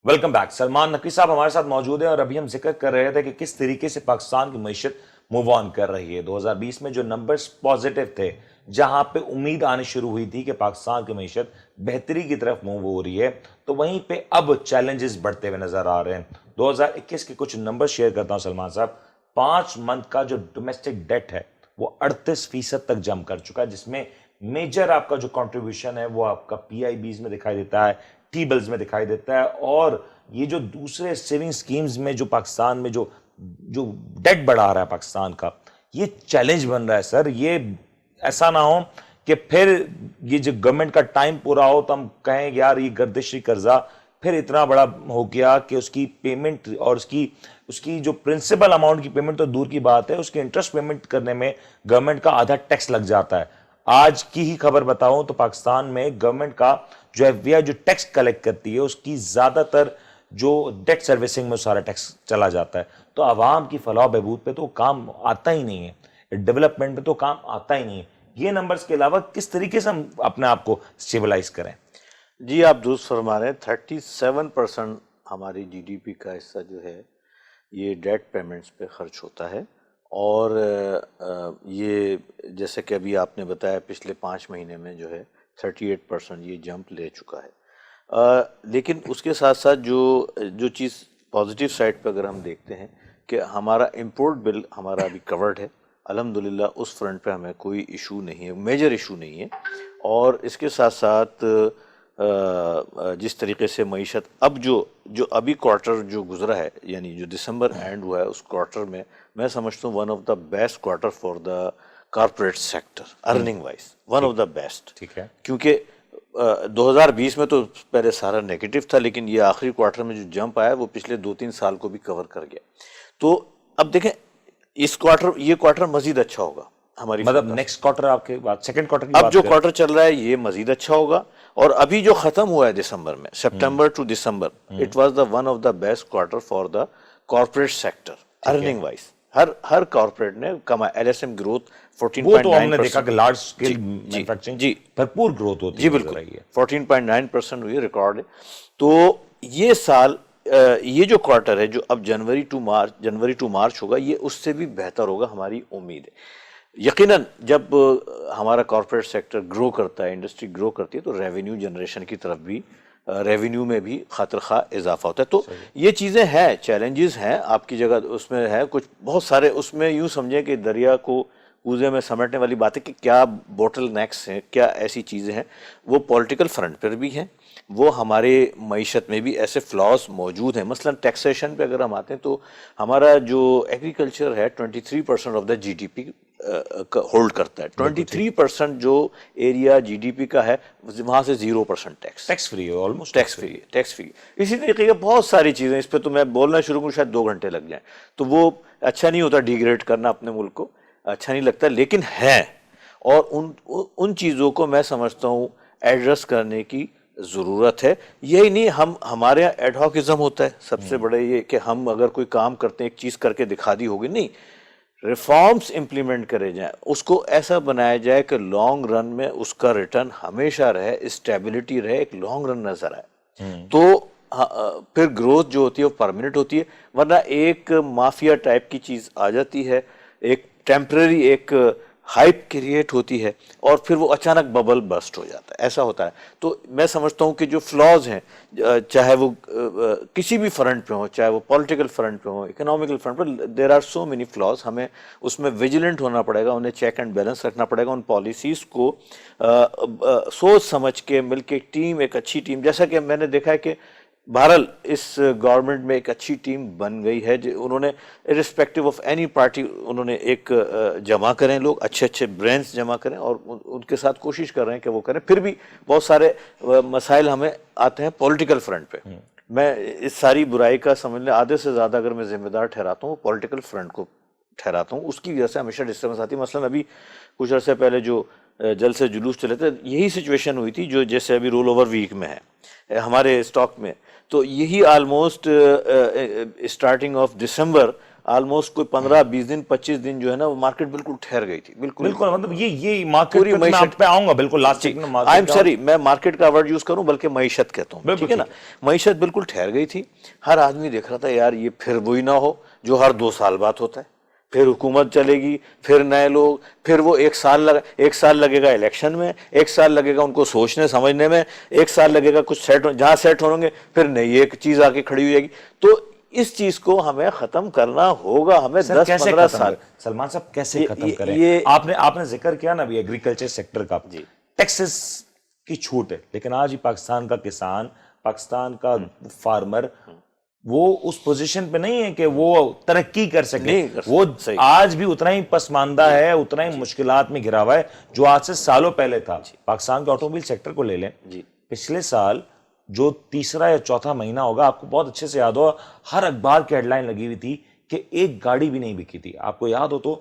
Welcome back. Salman Naqvi صاحب ہمارے ساتھ موجود ہیں اور ابھی ہم ذکر کر رہے تھے کہ کس طریقے سے پاکستان کی معیشت موو آن کر رہی ہے. 2020 میں جو نمبرز پازیٹو تھے، جہاں پہ امید آنی شروع ہوئی تھی کہ پاکستان کی معیشت بہتری کی طرف موو ہو رہی ہے، تو وہیں پہ اب چیلنجز بڑھتے ہوئے نظر آ رہے ہیں. 2021 کے کچھ نمبر شیئر کرتا ہوں سلمان صاحب. 5 منتھ کا جو ڈومیسٹک ڈیٹ ہے وہ 38% تک جم کر چکا ہے، جس میں میجر آپ کا جو کنٹریبیوشن ہے وہ آپ کا پی آئی بیز میں دکھائی دیتا ہے، ٹی بلز میں دکھائی دیتا ہے. اور یہ جو دوسرے سیونگ سکیمز میں جو پاکستان میں جو ڈیٹ بڑھا رہا ہے پاکستان کا، یہ چیلنج بن رہا ہے سر. یہ ایسا نہ ہو کہ پھر یہ جو گورنمنٹ کا ٹائم پورا ہو تو ہم کہیں کہ یار یہ گردشی قرضہ پھر اتنا بڑا ہو گیا کہ اس کی پیمنٹ اور اس کی جو پرنسپل اماؤنٹ کی پیمنٹ تو دور کی بات ہے، اس کی انٹرسٹ پیمنٹ کرنے میں گورنمنٹ کا آدھا ٹیکس لگ جاتا ہے. آج کی ہی خبر بتاؤں تو پاکستان میں گورنمنٹ کا جو ایف بی آئی جو ٹیکس کلیکٹ کرتی ہے، اس کی زیادہ تر جو ڈیٹ سروسنگ میں سارا ٹیکس چلا جاتا ہے. تو عوام کی فلاح و بہبود پہ تو کام آتا ہی نہیں ہے، ڈیولپمنٹ پہ تو کام آتا ہی نہیں ہے. یہ نمبرز کے علاوہ کس طریقے سے ہم اپنے آپ کو اسٹیبلائز کریں؟ جی آپ درست فرما رہے ہیں. 37% ہماری جی ڈی پی کا حصہ جو ہے یہ ڈیٹ پیمنٹس پہ خرچ ہوتا ہے. اور یہ جیسے کہ ابھی آپ نے بتایا پچھلے 5 مہینے میں جو ہے 38% یہ جمپ لے چکا ہے. لیکن اس کے ساتھ ساتھ جو چیز پازیٹیو سائڈ پہ اگر ہم دیکھتے ہیں کہ ہمارا امپورٹ بل ہمارا ابھی کورڈ ہے الحمدللہ. اس فرنٹ پہ ہمیں کوئی ایشو نہیں ہے، میجر ایشو نہیں ہے. اور اس کے ساتھ ساتھ جس طریقے سے معیشت اب جو ابھی کوارٹر جو گزرا ہے، یعنی جو دسمبر اینڈ ہوا ہے، اس کوارٹر میں میں سمجھتا ہوں one of the best quarter for the corporate sector earning wise, one of the best. ٹھیک ہے. کیونکہ 2020 میں تو پہلے سارا نیگیٹو تھا، لیکن یہ آخری کوارٹر میں جو جمپ آیا وہ پچھلے 2-3 سال کو بھی کور کر گیا. تو اب دیکھیں یہ کوارٹر مزید اچھا ہوگا ہماری، مطلب نیکسٹ کوارٹر آپ کے بعد سیکنڈ کوارٹر کی بات اب جو کوارٹر چل رہا ہے یہ مزید اچھا ہوگا. اور ابھی جو ختم ہوا ہے دسمبر میں، September two December, it was the one of the best quarter for the corporate sector earning wise. Hare corporate نے کما ایل ایس ایم گروتھ 14.9%. وہ تو ہم نے دیکھا کہ لارج اسکیل مینوفیکچرنگ جی بھرپور گروتھ ہوتی ہے. جی بالکل 14.9% ہوئی ریکارڈ ہے. تو یہ سال یہ جو کوارٹر ہے جو اب جنوری ٹو مارچ ہوگا، یہ اس سے بھی بہتر ہوگا ہماری امید ہے. یقیناً جب ہمارا کارپوریٹ سیکٹر گرو کرتا ہے، انڈسٹری گرو کرتی ہے، تو ریونیو جنریشن کی طرف بھی ریونیو میں بھی خاطر خواہ اضافہ ہوتا ہے. تو یہ چیزیں ہیں، چیلنجز ہیں آپ کی جگہ اس میں ہے کچھ بہت سارے. اس میں یوں سمجھیں کہ دریا کو کوزے میں سمیٹنے والی بات ہے کہ کیا بوٹل نیکس ہیں، کیا ایسی چیزیں ہیں. وہ پولیٹیکل فرنٹ پر بھی ہیں، وہ ہمارے معیشت میں بھی ایسے فلاز موجود ہیں. مثلا ٹیکسیشن پہ اگر ہم آتے ہیں تو ہمارا جو ایگریکلچر ہے 23% of the G D P hold کرتا ہے. 23% جو ایریا جی ڈی پی کا ہے وہاں سے 0% ٹیکس فری ہے، آلموسٹ ٹیکس فری. اسی طریقے کی بہت ساری چیزیں، اس پہ تو میں بولنا شروع کروں شاید 2 گھنٹے لگ جائیں. تو وہ اچھا نہیں ہوتا ڈیگریڈ کرنا اپنے ملک کو، اچھا نہیں لگتا، لیکن ہے. اور ان چیزوں کو میں سمجھتا ہوں ایڈریس کرنے کی ضرورت ہے. یہی نہیں ہمارے یہاں ایڈ ہاکزم ہوتا ہے. سب سے بڑے یہ کہ ہم اگر کوئی کام کرتے ہیں ایک چیز کر کے دکھا دی ہوگی، نہیں، ریفارمز امپلیمنٹ کرے جائیں، اس کو ایسا بنایا جائے کہ لانگ رن میں اس کا ریٹرن ہمیشہ رہے، اسٹیبلٹی رہے، ایک لانگ رن نظر آئے. تو پھر گروتھ جو ہوتی ہے وہ پرماننٹ ہوتی ہے. ورنہ ایک مافیا ٹائپ کی چیز آ جاتی ہے، ایک ٹیمپرری ایک ہائپ کریٹ ہوتی ہے اور پھر وہ اچانک ببل برسٹ ہو جاتا ہے. ایسا ہوتا ہے. تو میں سمجھتا ہوں کہ جو فلاز ہیں، چاہے وہ کسی بھی فرنٹ پہ ہوں، چاہے وہ پولیٹیکل فرنٹ پہ ہوں، اکنامیکل فرنٹ پہ، there are so many flaws. ہمیں اس میں ویجیلنٹ ہونا پڑے گا، انہیں چیک اینڈ بیلنس رکھنا پڑے گا. ان پالیسیز کو سوچ سمجھ کے مل کے ایک ٹیم، ایک اچھی ٹیم، جیسا کہ میں نے دیکھا ہے کہ بہرحال اس گورنمنٹ میں ایک اچھی ٹیم بن گئی ہے. انہوں نے ارسپیکٹو آف اینی پارٹی انہوں نے ایک جمع کریں، لوگ اچھے برینز جمع کریں اور ان کے ساتھ کوشش کر رہے ہیں کہ وہ کریں. پھر بھی بہت سارے مسائل ہمیں آتے ہیں پولیٹیکل فرنٹ پہ. میں اس ساری برائی کا سمجھ لیں آدھے سے زیادہ اگر میں ذمہ دار ٹھہراتا ہوں پولیٹیکل فرنٹ کو ٹھہراتا ہوں. اس کی وجہ سے ہمیشہ ڈسٹربنس آتی ہے. مثلا ابھی کچھ عرصے پہلے جو جلد سے جلوس چلے تھے، یہی سچویشن ہوئی تھی جو جیسے ابھی رول اوور ویک میں ہے ہمارے اسٹاک میں. تو یہی almost starting of December almost کوئی 15-20 دن 25 دن جو ہے نا وہ مارکیٹ بالکل ٹھہر گئی تھی، بالکل بالکل مطلب یہ مارکیٹ میں آپ پہ آؤں گا بالکل لاسٹ ویک میں آئی ایم سوری میں مارکیٹ کا ورڈ یوز کروں بلکہ معیشت کہتا ہوں، ٹھیک ہے نا، معیشت بالکل ٹھہر گئی تھی. ہر آدمی دیکھ رہا تھا یار یہ پھر وہی نہ ہو جو ہر 2 سال بعد ہوتا ہے، پھر حکومت چلے گی، پھر نئے لوگ، پھر وہ 1 سال لگے گا الیکشن میں، 1 سال لگے گا ان کو سوچنے سمجھنے میں، 1 سال لگے گا کچھ جہاں سیٹ ہوں گے پھر نئی ایک چیز آ کے کھڑی ہو جائے گی. تو اس چیز کو ہمیں ختم کرنا ہوگا، ہمیں 10-15 سال. سلمان صاحب کیسے ختم کریں؟ آپ نے ذکر کیا نا بھی ایگریکلچر سیکٹر کا، ٹیکسز کی چھوٹ ہے، لیکن آج ہی پاکستان کا کسان، پاکستان کا فارمر وہ اس پوزیشن پہ نہیں ہے کہ وہ ترقی کر سکے، وہ آج بھی اتنا ہی پسماندہ ہے، اتنا ہی مشکلات میں گھرا ہوا ہے جو آج سے سالوں پہلے تھا. پاکستان کے آٹوموبائل سیکٹر کو لے لیں، پچھلے سال جو 3 یا 4 مہینہ ہوگا، آپ کو بہت اچھے سے یاد ہو، ہر اخبار کی ہیڈ لائن لگی ہوئی تھی کہ ایک گاڑی بھی نہیں بکی تھی. آپ کو یاد ہو تو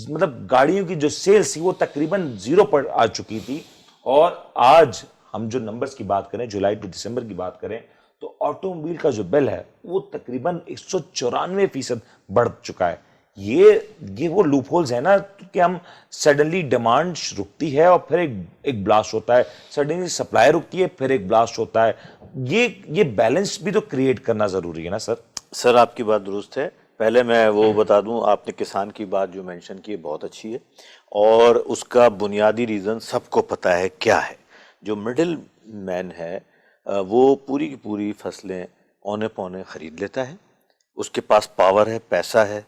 مطلب گاڑیوں کی جو سیلز تھی وہ تقریباً 0 پر آ چکی تھی. اور آج ہم جو نمبرز کی بات کریں، جولائی ٹو دسمبر کی بات کریں، تو آٹوموبائل کا جو بل ہے وہ تقریباً 194% بڑھ چکا ہے. یہ وہ لوپ ہولز ہیں نا کہ ہم سڈنلی ڈیمانڈ رکتی ہے اور پھر ایک بلاسٹ ہوتا ہے، سڈنلی سپلائی رکتی ہے پھر ایک بلاسٹ ہوتا ہے. یہ بیلنس بھی تو کریٹ کرنا ضروری ہے نا سر. سر آپ کی بات درست ہے. پہلے میں وہ بتا دوں، آپ نے کسان کی بات جو مینشن کی ہے بہت اچھی ہے، اور اس کا بنیادی ریزن سب کو پتہ ہے کیا ہے. جو مڈل مین ہے وہ پوری کی پوری فصلیں اونے پونے خرید لیتا ہے، اس کے پاس پاور ہے، پیسہ ہے،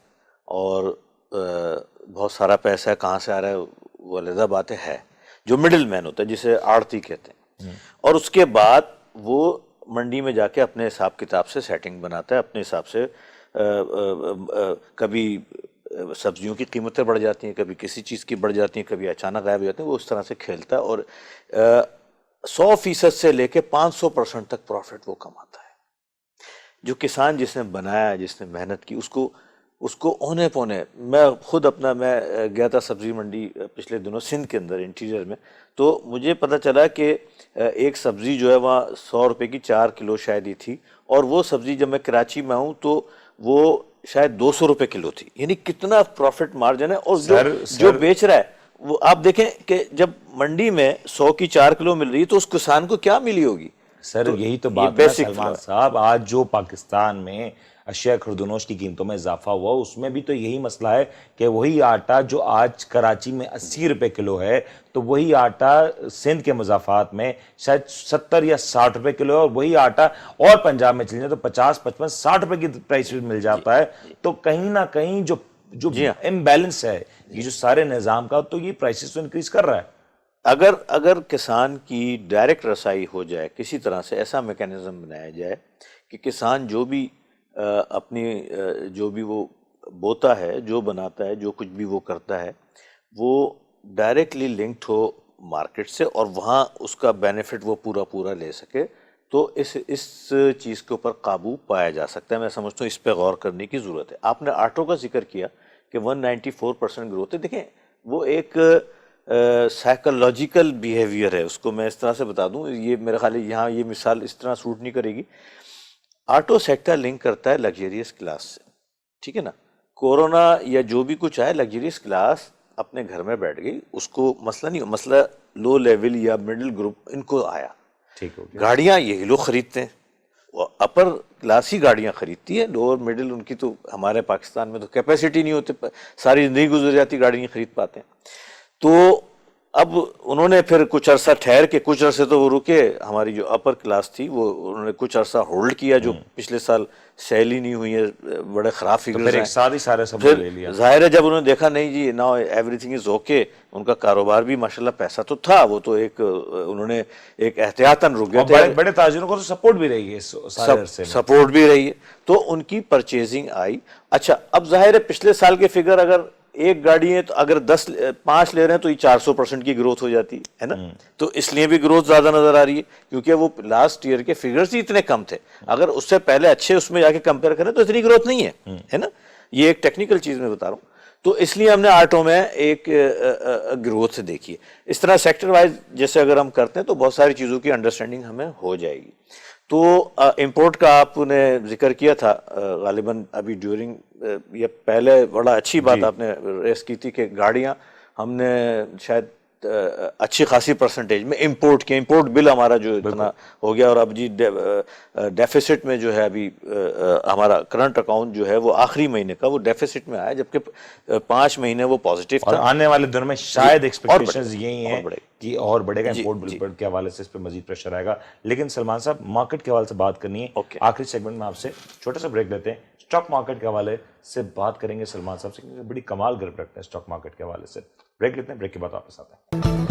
اور بہت سارا پیسہ ہے. کہاں سے آ رہا ہے وہ علیحدہ بات ہے. جو مڈل مین ہوتا ہے جسے آڑتی کہتے ہیں، اور اس کے بعد وہ منڈی میں جا کے اپنے حساب کتاب سے سیٹنگ بناتا ہے، اپنے حساب سے کبھی سبزیوں کی قیمتیں بڑھ جاتی ہیں، کبھی کسی چیز کی بڑھ جاتی ہیں، کبھی اچانک غائب ہو جاتے ہیں. وہ اس طرح سے کھیلتا ہے اور 100% سے لے کے 500% تک پروفٹ وہ کماتا ہے. جو کسان جس نے بنایا، جس نے محنت کی، اس کو اونے پونے. میں خود میں گیا تھا سبزی منڈی پچھلے دنوں سندھ کے اندر انٹیریئر میں، تو مجھے پتہ چلا کہ ایک سبزی جو ہے وہاں 100 روپے کی 4 کلو شاید ہی تھی، اور وہ سبزی جب میں کراچی میں ہوں تو وہ شاید 200 روپے کلو تھی. یعنی کتنا پروفٹ مارجن ہے. اور جو بیچ رہا ہے وہ آپ دیکھیں کہ جب منڈی میں 100 کی 4 کلو مل رہی ہے تو اس کسان کو کیا ملی ہوگی. سر یہی تو بات ہے سلمان صاحب، آج جو پاکستان میں اشیاء خردنوش کی قیمتوں میں اضافہ ہوا اس میں بھی تو یہی مسئلہ ہے کہ وہی آٹا جو آج کراچی میں 80 روپے کلو ہے، تو وہی آٹا سندھ کے مضافات میں شاید 70 یا 60 روپے کلو ہے، اور وہی آٹا اور پنجاب میں چل جائے تو 50 55 60 روپے کی پرائس مل جاتا ہے. تو کہیں نہ کہیں جو امبیلنس ہے یہ جو سارے نظام کا، تو یہ پرائسز تو انکریز کر رہا ہے. اگر کسان کی ڈائریکٹ رسائی ہو جائے، کسی طرح سے ایسا میکینزم بنایا جائے کہ کسان جو بھی اپنی جو بھی وہ بوتا ہے، جو بناتا ہے، جو کچھ بھی وہ کرتا ہے، وہ ڈائریکٹلی لنکڈ ہو مارکیٹ سے، اور وہاں اس کا بینیفٹ وہ پورا لے سکے، تو اس چیز کے اوپر قابو پایا جا سکتا ہے. میں سمجھتا ہوں اس پہ غور کرنے کی ضرورت ہے. آپ نے آٹو کا ذکر کیا کہ 194% گروتھ ہے. دیکھیں وہ ایک سائیکولوجیکل بیہیویئر ہے. اس کو میں اس طرح سے بتا دوں، یہ میرے خیال ہے یہاں یہ مثال اس طرح سوٹ نہیں کرے گی. آٹو سیکٹر لنک کرتا ہے لگژریس کلاس سے، ٹھیک ہے نا. کورونا یا جو بھی کچھ آئے، لگژریس کلاس اپنے گھر میں بیٹھ گئی، اس کو مسئلہ نہیں، مسئلہ لو لیول یا مڈل گروپ ان کو آیا. ٹھیک ہو گیا. گاڑیاں یہی لوگ خریدتے ہیں، اپر کلاس ہی گاڑیاں خریدتی ہے، لوور مڈل ان کی تو ہمارے پاکستان میں تو کیپیسٹی نہیں ہوتی، ساری زندگی گزر جاتی، گاڑی نہیں خرید پاتے ہیں. تو اب انہوں نے پھر کچھ عرصہ ٹھہر کے، کچھ عرصے تو وہ رکے، ہماری جو اپر کلاس تھی وہ انہوں نے کچھ عرصہ ہولڈ کیا، جو پچھلے سال سیل ہی نہیں ہوئی ہے، بڑے خراب فگرز ہیں. ایک ساتھ ہی سارے سب لے لیا. ظاہر ہے جب انہوں نے دیکھا نہیں جی now everything is okay, ان کا کاروبار بھی ماشاءاللہ پیسہ تو تھا، وہ تو ایک انہوں نے ایک احتیاطاً رک گئے تھے. بڑے تاجروں کو تو سپورٹ بھی رہی ہے سارے عرصے میں، سپورٹ بھی رہی ہے، تو ان کی پرچیزنگ آئی. اچھا اب ظاہر ہے پچھلے سال کے فگر اگر ایک گاڑی ہے تو اگر 5 لے رہے ہیں تو یہ 400% کی گروتھ ہو جاتی ہے نا. تو اس لیے بھی گروتھ زیادہ نظر آ رہی ہے کیونکہ وہ لاسٹ ایئر کے فگرز ہی اتنے کم تھے. اگر اس سے پہلے اچھے اس میں جا کے کمپیئر کریں تو اتنی گروتھ نہیں ہے نا. یہ ایک ٹیکنیکل چیز میں بتا رہا ہوں. تو اس لیے ہم نے آٹو میں ایک گروتھ دیکھی ہے. اس طرح سیکٹر وائز جیسے اگر ہم کرتے ہیں تو بہت ساری چیزوں کی انڈرسٹینڈنگ ہمیں ہو جائے گی. تو امپورٹ کا آپ نے ذکر کیا تھا غالباً ابھی ڈیورنگ یہ پہلے بڑا اچھی بات آپ نے ریس کی تھی کہ گاڑیاں ہم نے شاید اچھی خاصی پرسنٹیج میں امپورٹ کیا، امپورٹ بل ہمارا جو اتنا ہو گیا، اور اب جی ڈیفیسٹ میں جو ہے ابھی ہمارا کرنٹ اکاؤنٹ جو ہے وہ آخری مہینے کا وہ ڈیفیسٹ میں آیا، جبکہ 5 مہینے وہ پازیٹیو اور تھا. آنے والے دنوں میں شاید ایکسپیکٹیشنز یہی ہیں اور بڑھے گا کہ اور بڑھے گا جی امپورٹ جی بل کے حوالے سے، اس پہ مزید پریشر آئے گا. لیکن سلمان صاحب مارکیٹ کے حوالے سے بات کرنی ہے، اوکے. آخری سیگمنٹ میں آپ سے چھوٹا سا بریک لیتے ہیں، اسٹاک مارکیٹ کے حوالے سے بات کریں گے سلمان صاحب سے، کیونکہ بڑی کمال گرفت رکھتے ہیں اسٹاک مارکیٹ کے حوالے سے. بریک لیتے ہیں، بریک کے بعد واپس آتے ہیں.